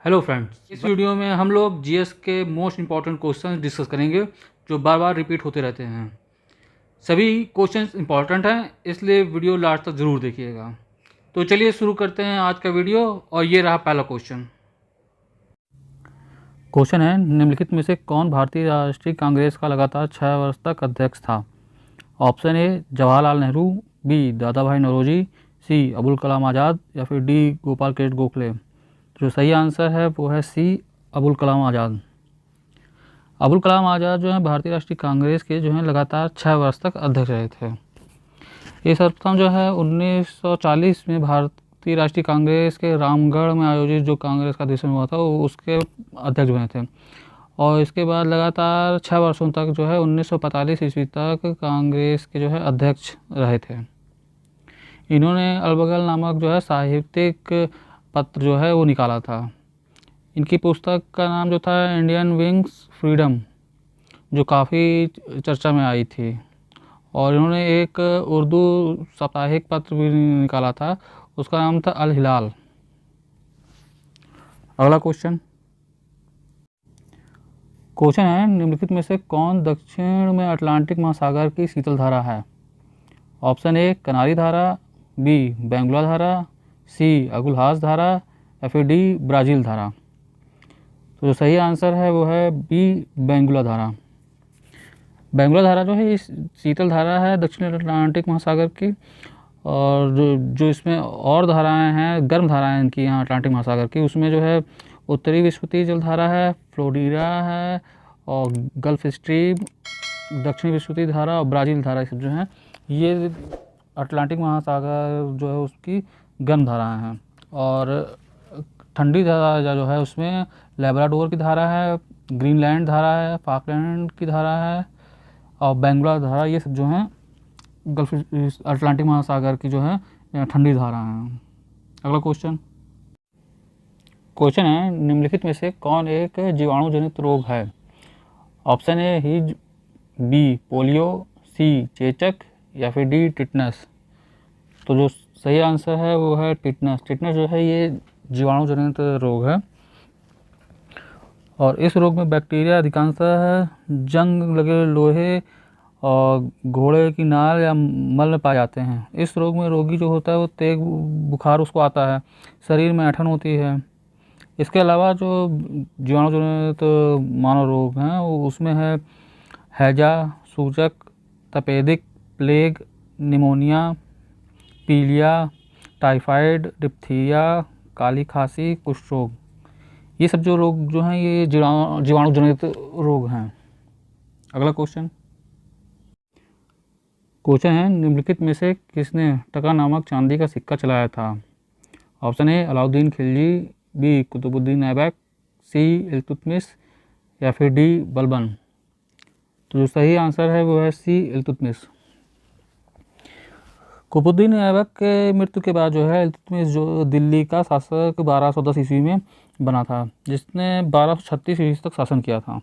Hello friends, इस video में हम लोग जीएस के मोस्ट इंपॉर्टेंट क्वेश्चन डिस्कस करेंगे जो बार बार रिपीट होते रहते हैं। सभी क्वेश्चंस इंपॉर्टेंट हैं, इसलिए वीडियो लास्ट तक ज़रूर देखिएगा। तो चलिए शुरू करते हैं आज का वीडियो। और ये रहा पहला क्वेश्चन। क्वेश्चन है, निम्नलिखित में से कौन भारतीय राष्ट्रीय कांग्रेस का लगातार 6 वर्ष तक अध्यक्ष था? Option A Jawaharlal Nehru, B Dadabhai Naoroji, सी अबुल कलाम आज़ाद या फिर डी गोपाल कृष्ण गोखले। जो सही आंसर है वो है सी अबुल कलाम आज़ाद। अबुल कलाम आज़ाद जो है भारतीय राष्ट्रीय कांग्रेस के जो है लगातार 6 वर्ष तक अध्यक्ष रहे थे। ये सर्वप्रथम जो है 1940 में भारतीय राष्ट्रीय कांग्रेस के रामगढ़ में आयोजित जो कांग्रेस का अधिवेशन हुआ था वो उसके अध्यक्ष बने थे। और इसके बाद लगातार 6 वर्षों तक जो है 1945 ईस्वी तक कांग्रेस के जो है अध्यक्ष रहे थे। इन्होंने अलबगल नामक जो है साहित्यिक पत्र जो है वो निकाला था। इनकी पुस्तक का नाम जो था इंडियन विंग्स फ्रीडम, जो काफ़ी चर्चा में आई थी। और इन्होंने एक उर्दू साप्ताहिक पत्र भी निकाला था, उसका नाम था अल हिलाल। अगला क्वेश्चन है, निम्नलिखित में से कौन दक्षिण में अटलांटिक महासागर की शीतल धारा है? ऑप्शन ए कनारी धारा, बी बेंगुला धारा, सी अगुलहास धारा या फिर डी ब्राज़ील धारा। तो जो सही आंसर है वो है बी बेंगुला धारा। बेंगुला धारा जो है ये शीतल धारा है दक्षिण अटलांटिक महासागर की। और जो इसमें और धाराएं हैं, गर्म धाराएं इनकी यहाँ अटलांटिक महासागर की, उसमें जो है उत्तरी विस्फीति जल धारा है, फ्लोरिडा है, और गल्फ स्ट्रीम, दक्षिणी विस्फीति धारा और ब्राज़ील धारा, ये सब जो हैं ये अटलांटिक महासागर जो है उसकी गर्म धाराएं हैं। और ठंडी धारा जो है उसमें लेब्राडोर की धारा है, ग्रीनलैंड धारा है, फाकलैंड की धारा है और बेंगुला धारा, ये सब जो हैं गल्फ अटलांटिक महासागर की जो है ठंडी धारा हैं। अगला क्वेश्चन है, निम्नलिखित में से कौन एक जीवाणु जनित रोग है? ऑप्शन ए हिज, बी पोलियो, सी चेचक या फिर डी टिटनस। तो जो सही आंसर है वो है टिटनस। टिटनस जो है ये जीवाणु जनित रोग है और इस रोग में बैक्टीरिया अधिकांशतः जंग लगे लोहे और घोड़े की नाल या मल में पाए जाते हैं। इस रोग में रोगी जो होता है वो तेज बुखार उसको आता है, शरीर में ऐंठन होती है। इसके अलावा जो जीवाणु जनित मानव रोग हैं वो उसमें है हैजा, सूजक, तपेदिक, प्लेग, निमोनिया, पीलिया, टाइफाइड, डिप्थीरिया, काली खांसी, कुष्ठ रोग। ये सब जो रोग जो हैं ये जीवाणु जनित रोग हैं। अगला क्वेश्चन है, निम्नलिखित में से किसने टका नामक चांदी का सिक्का चलाया था? Option A Alauddin Khilji, B Qutbuddin Aibak, C Iltutmish या फिर डी बलबन। तो जो सही आंसर है वो है सी इल्तुतमिश। कुतुबुद्दीन ऐबक के मृत्यु के बाद जो है इल्तुतमिश जो दिल्ली का शासक 1210 ईस्वी में बना था, जिसने 1236 ईस्वी तक शासन किया था।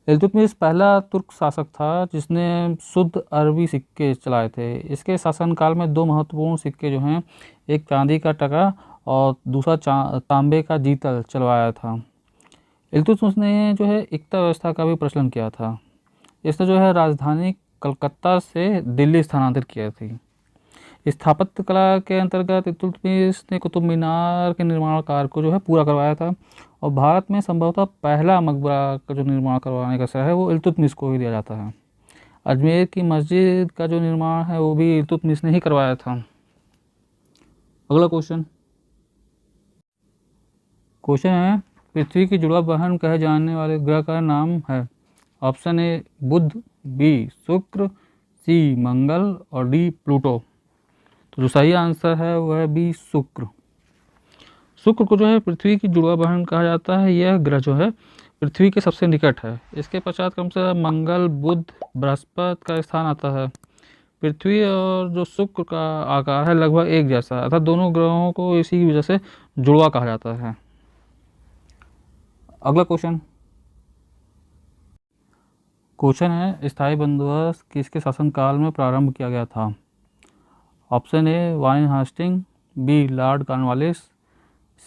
इल्तुतमिश पहला तुर्क शासक था जिसने शुद्ध अरबी सिक्के चलाए थे। इसके शासनकाल में 2 महत्वपूर्ण सिक्के जो हैं, एक चांदी का टका और दूसरा तांबे का जीतल चलवाया था। इल्तुतमिश ने जो है एकता व्यवस्था का भी प्रचलन किया था। इसने जो है राजधानी कलकत्ता से दिल्ली स्थानांतरित किया थी। स्थापत्य कला के अंतर्गत इल्तुतमिश ने कुतुब मीनार के निर्माण कार्य को जो है पूरा करवाया था और भारत में संभवतः पहला मकबरा का जो निर्माण करवाने का श्रेय है वो इल्तुतमिश को ही दिया जाता है। अजमेर की मस्जिद का जो निर्माण है वो भी इल्तुतमिश ने ही करवाया था। अगला क्वेश्चन है, पृथ्वी की जुड़वा बहन कहे जाने वाले ग्रह का नाम है? ऑप्शन ए बुध, बी शुक्र, सी मंगल और डी प्लूटो। तो जो सही आंसर है वो है बी शुक्र। शुक्र को जो है पृथ्वी की जुड़वा बहन कहा जाता है। यह ग्रह जो है पृथ्वी के सबसे निकट है। इसके पश्चात क्रम से मंगल, बुध, बृहस्पति का स्थान आता है। पृथ्वी और जो शुक्र का आकार है लगभग एक जैसा, अर्थात दोनों ग्रहों को इसी की वजह से जुड़वा कहा जाता है। अगला क्वेश्चन है, स्थायी बंदोबस्त किसके शासनकाल में प्रारंभ किया गया था? Option A Warren Hastings, B Lord Cornwallis,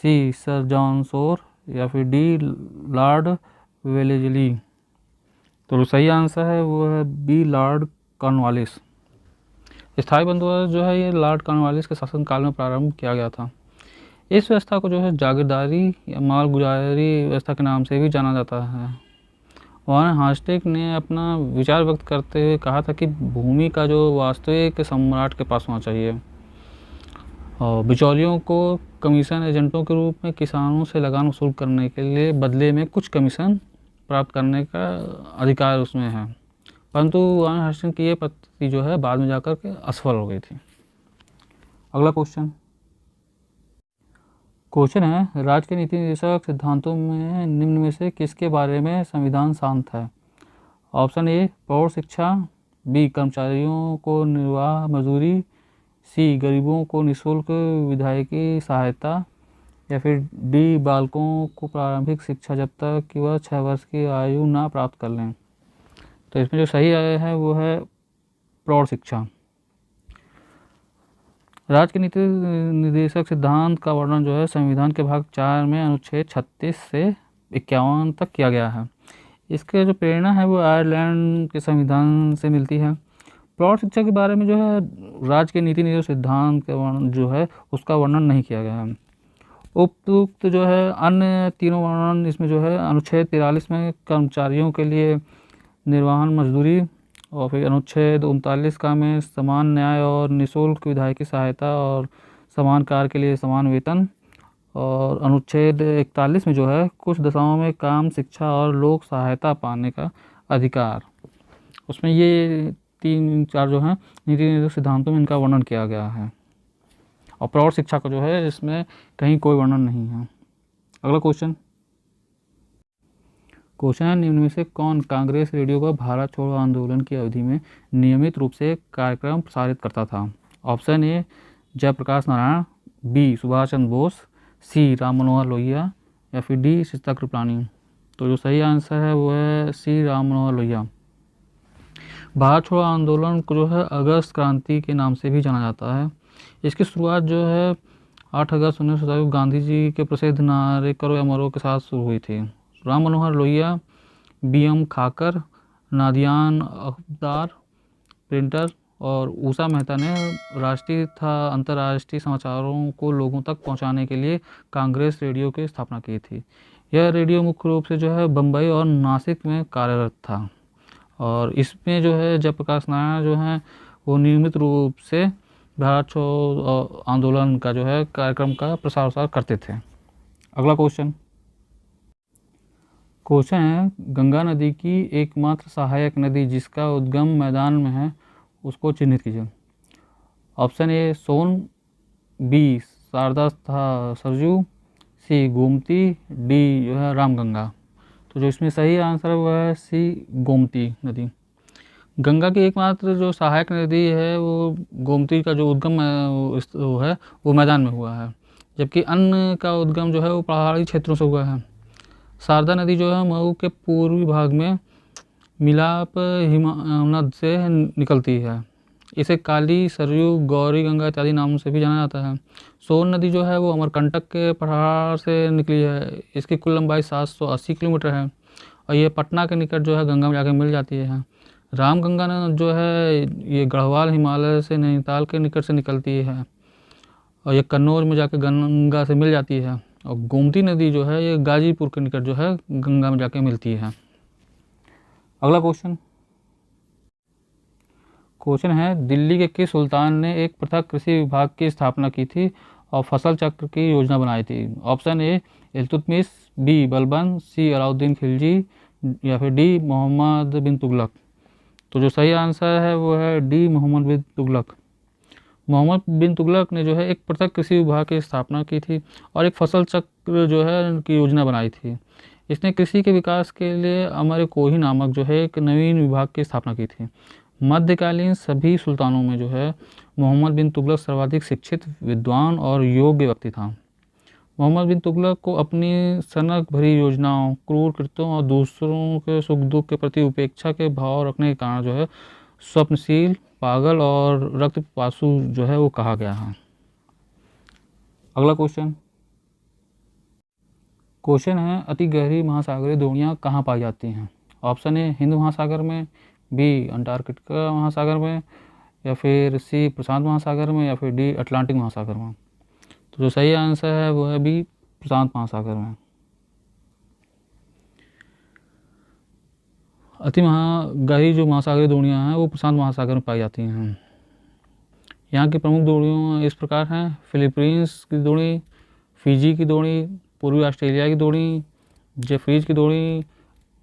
C sir John Shore या फिर डी लॉर्ड वेलेजली। तो जो सही आंसर है वो है बी लॉर्ड कॉर्नवालिस। स्थायी बंदोबस्त जो है ये लॉर्ड कॉर्नवालिस के शासनकाल में प्रारंभ किया गया था। इस व्यवस्था को जो है जागीरदारी या माल गुजारी व्यवस्था के नाम से भी जाना जाता है। वहाँ हास्टिक ने अपना विचार व्यक्त करते हुए कहा था कि भूमि का जो वास्तविक सम्राट के पास होना चाहिए और बिचौलियों को कमीशन एजेंटों के रूप में किसानों से लगान वसूल करने के लिए बदले में कुछ कमीशन प्राप्त करने का अधिकार उसमें है, परंतु वारेन हास्टिंग्स की ये पद्धति जो है बाद में जाकर के असफल हो गई थी। अगला क्वेश्चन है राज्य के नीति निर्देशक सिद्धांतों में निम्न में से किसके बारे में संविधान शांत है? ऑप्शन ए प्रौढ़ शिक्षा, बी कर्मचारियों को निर्वाह मजदूरी, सी गरीबों को निःशुल्क विधायकी सहायता या फिर डी बालकों को प्रारंभिक शिक्षा जब तक कि वह 6 वर्ष की आयु ना प्राप्त कर लें। तो इसमें जो सही है वो है प्रौढ़ शिक्षा। राज्य के नीति निर्देशक सिद्धांत का वर्णन जो है संविधान के भाग 4 में अनुच्छेद 36 से 51 तक किया गया है। इसके जो प्रेरणा है वो आयरलैंड के संविधान से मिलती है। प्रौढ़ शिक्षा के बारे में जो है राज्य के नीति निर्देशक सिद्धांत का वर्णन जो है उसका वर्णन नहीं किया गया है। उपयुक्त जो है अन्य तीनों वर्णन इसमें जो है अनुच्छेद 43 में कर्मचारियों के लिए निर्वहन मजदूरी और फिर अनुच्छेद 39 का में समान न्याय और निःशुल्क विधायकी सहायता और समान कार्य के लिए समान वेतन, और अनुच्छेद 41 में जो है कुछ दशाओं में काम शिक्षा और लोक सहायता पाने का अधिकार। उसमें ये 3-4 जो हैं नीति निर्देशक सिद्धांतों में इनका वर्णन किया गया है और प्रौढ़ शिक्षा का जो है इसमें कहीं कोई वर्णन नहीं है। अगला क्वेश्चन है निम्न में से कौन कांग्रेस रेडियो पर भारत छोड़ो आंदोलन की अवधि में नियमित रूप से कार्यक्रम प्रसारित करता था? Option A Jayaprakash Narayan, B Subhash Chandra Bose, C Ram Manohar Lohia या फिर डी सीता कृपलानी। तो जो सही आंसर है वो है सी राम मनोहर लोहिया। भारत छोड़ो आंदोलन को जो है अगस्त क्रांति के नाम से भी जाना जाता है। इसकी शुरुआत जो है 8 अगस्त 1927 को गांधी जी के प्रसिद्ध नारे करो या मरो के साथ शुरू हुई थी। राम मनोहर लोहिया, बी.एम. खाकर, नादियान अखबार प्रिंटर और उषा मेहता ने राष्ट्रीय तथा अंतर्राष्ट्रीय समाचारों को लोगों तक पहुंचाने के लिए कांग्रेस रेडियो की स्थापना की थी। यह रेडियो मुख्य रूप से जो है बम्बई और नासिक में कार्यरत था और इसमें जो है जयप्रकाश नारायण जो हैं वो नियमित रूप से भारत छोड़ो आंदोलन का जो है कार्यक्रम का प्रसार करते थे। अगला क्वेश्चन है गंगा नदी की एकमात्र सहायक नदी जिसका उद्गम मैदान में है उसको चिन्हित कीजिए। Option A Son, B Sharda तथा सरजू, सी गोमती, डी जो है रामगंगा। तो जो इसमें सही आंसर है वो है सी गोमती नदी। गंगा की एकमात्र जो सहायक नदी है वो गोमती का जो उद्गम वो है वो मैदान में हुआ है, जबकि अन्य का उद्गम जो है वो पहाड़ी क्षेत्रों से हुआ है। शारदा नदी जो है मऊ के पूर्वी भाग में मिलाप हिमनद से निकलती है। इसे काली, सरयू, गौरी गंगा इत्यादि नामों से भी जाना जाता है। सोन नदी जो है वो अमरकंटक के पठार से निकली है। इसकी कुल लंबाई 780 किलोमीटर है और ये पटना के निकट जो है गंगा में जाकर मिल जाती है। रामगंगा नदी जो है ये गढ़वाल हिमालय से नैनीताल के निकट से निकलती है और ये कन्नौज में जाकर गंगा से मिल जाती है। और गोमती नदी जो है ये गाजीपुर के निकट जो है गंगा में जाके मिलती है। अगला क्वेश्चन है दिल्ली के किस सुल्तान ने एक पृथक कृषि विभाग की स्थापना की थी और फसल चक्र की योजना बनाई थी? Option A Iltutmish, B Balban, C Alauddin Khilji या फिर डी मोहम्मद बिन तुगलक। तो जो सही आंसर है वो है डी मोहम्मद बिन तुगलक। मोहम्मद बिन तुगलक ने जो है एक पृथक कृषि विभाग की स्थापना की थी और एक फसल चक्र जो है की योजना बनाई थी। इसने कृषि के विकास के लिए अमर कोही नामक जो है एक नवीन विभाग की स्थापना की थी। मध्यकालीन सभी सुल्तानों में जो है मोहम्मद बिन तुगलक सर्वाधिक शिक्षित, विद्वान और योग्य व्यक्ति था। मोहम्मद बिन तुगलक को अपनी सनक भरी योजनाओं, क्रूर कृत्यों और दूसरों के सुख दुख के प्रति उपेक्षा के भाव रखने के कारण जो है स्वप्नशील, पागल और रक्तपिपासु जो है वो कहा गया है। अगला क्वेश्चन है, अति गहरी महासागरीय द्रोणियाँ कहाँ पाई जाती हैं? ऑप्शन ए हिंद महासागर में, बी अंटार्कटिका महासागर में, या फिर सी प्रशांत महासागर में, या फिर डी अटलांटिक महासागर में। तो जो सही आंसर है वो है बी प्रशांत महासागर में। गहरी जो महासागरीय द्रोणियाँ हैं वो प्रशांत महासागर में पाई जाती हैं। यहाँ की प्रमुख द्रोणियाँ इस प्रकार हैं, फिलीपींस की द्रोणी, फिजी की द्रोणी, पूर्वी ऑस्ट्रेलिया की द्रोणी, जेफ्रीज की द्रोणी,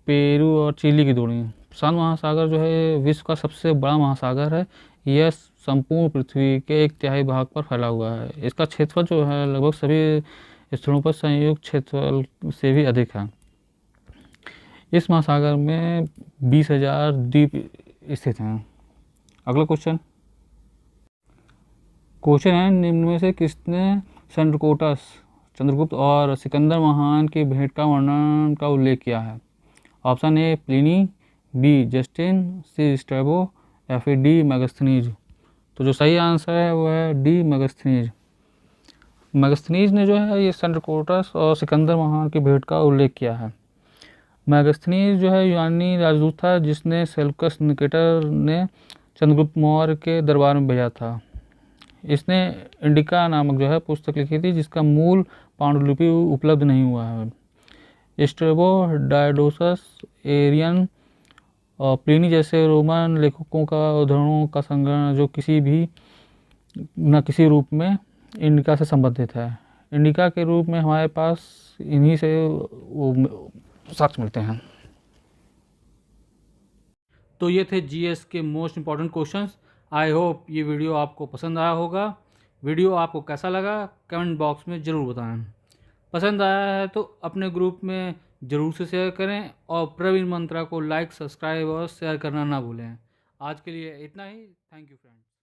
पेरू और चिली की द्रोणी। प्रशांत महासागर जो है विश्व का सबसे बड़ा महासागर है। यह संपूर्ण पृथ्वी के 1/3 भाग पर फैला हुआ है। इसका क्षेत्रफल जो है लगभग सभी स्थलों पर संयुक्त क्षेत्रफल से भी अधिक है। इस महासागर में 20,000 द्वीप स्थित हैं। अगला क्वेश्चन है, निम्न में से किसने चंद्रगुप्त और सिकंदर महान की भेंट का वर्णन का उल्लेख किया है? Option A Pliny, B Justin, C Strabo, या फिर डी मेगास्थनीज। तो जो सही आंसर है वो है डी मेगास्थनीज। मेगास्थनीज ने जो है ये चंद्रगुप्त और सिकंदर महान की भेंट का उल्लेख किया है। मेगास्थनीज जो है यूनानी राजदूत था जिसने सेल्यूकस निकेटर ने चंद्रगुप्त मौर्य के दरबार में भेजा था। इसने इंडिका नामक जो है पुस्तक लिखी थी जिसका मूल पांडुलिपि उपलब्ध नहीं हुआ है। स्ट्रेबो, डायोडोसस, एरियन और प्लिनी जैसे रोमन लेखकों का उदाहरणों का संग्रह जो किसी भी न किसी रूप में इंडिका से संबंधित है। इंडिका के रूप में हमारे पास इन्हीं से साक्ष्य मिलते हैं। तो ये थे जीएस के most important questions. I hope ये वीडियो आपको पसंद आया होगा। वीडियो आपको कैसा लगा कमेंट बॉक्स में ज़रूर बताएं। पसंद आया है तो अपने ग्रुप में ज़रूर से शेयर करें और प्रवीण मंत्रा को लाइक, सब्सक्राइब और शेयर करना ना भूलें। आज के लिए इतना ही। Thank you friends.